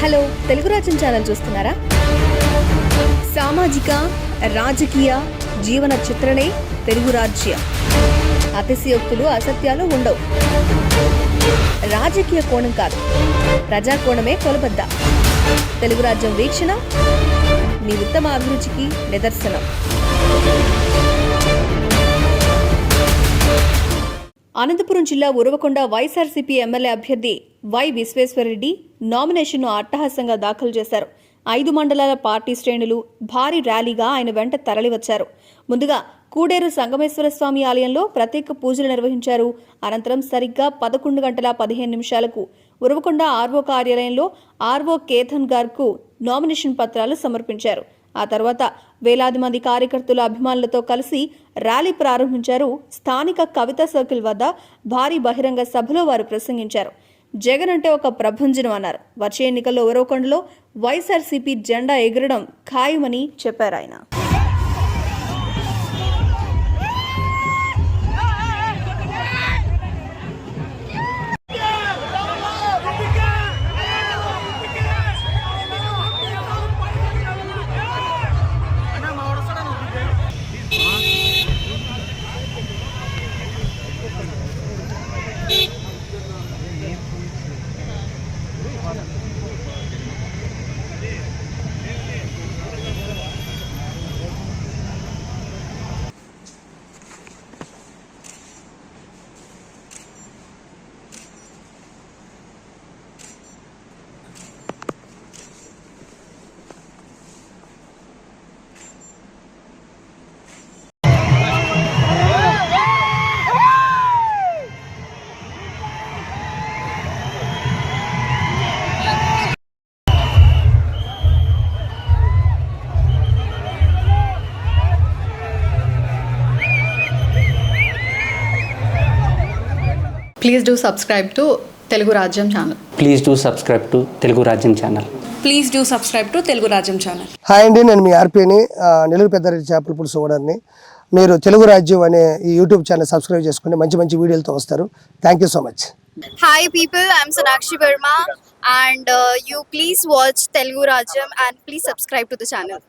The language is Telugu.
హలో, తెలుగు రాజ్యం ఛానల్ చూస్తున్నారా? సామాజిక రాజకీయ జీవన చిత్రణే తెలుగు రాజ్యం. అతిశయోక్తులు అసత్యాలు ఉండవు. రాజకీయ కోణం కాదు, ప్రజా కోణమే కొలబద్ద. తెలుగు రాజ్యం వీక్షణ మీ ఉత్తమ అభిరుచికి నిదర్శనం. అనంతపురం జిల్లా ఉరవకొండ వైఎస్ఆర్సీపీ ఎమ్మెల్యే అభ్యర్థి వై విశ్వేశ్వరరెడ్డి నామినేషన్ను అట్టహాసంగా దాఖలు చేశారు. 5 మండలాల పార్టీ శ్రేణులు భారీ ర్యాలీగా ఆయన వెంట తరలివచ్చారు. ముందుగా కూడేరు సంగమేశ్వర స్వామి ఆలయంలో ప్రత్యేక పూజలు నిర్వహించారు. అనంతరం సరిగ్గా 11:15 ఉరవకొండ ఆర్వో కార్యాలయంలో ఆర్వో కేథన్ గార్కు నామినేషన్ పత్రాలు సమర్పించారు. ఆ తర్వాత వేలాది మంది కార్యకర్తల అభిమానులతో కలిసి ర్యాలీ ప్రారంభించారు. స్థానిక కవితా సర్కిల్ వద్ద భారీ బహిరంగ సభలో వారు ప్రసంగించారు. జగన్ అంటే ఒక ప్రభంజనం అన్నారు. వచ్చే ఎన్నికల్లో ఉరవకొండలో వైఎస్ఆర్సీపీ జెండా ఎగరడం ఖాయమని చెప్పారు ఆయన. Please do subscribe to Telugu Rajyam channel. Please do subscribe to Telugu Rajyam channel. Please do subscribe to Telugu Rajyam channel. Hi అండి, నేను మీ ఆర్పీని నెల్లూరు పెద్దారెడ్డి చేపల పులుసు ఓనర్ని. మీరు తెలుగు రాజ్యం అనే ఈ యూట్యూబ్ ఛానల్ సబ్స్క్రైబ్ చేసుకుని మంచి మంచి వీడియోలతో వస్తారు. Thank you so much. Hi people, I'm Sonakshi Verma and you please watch Telugu Rajyam and please subscribe to the channel.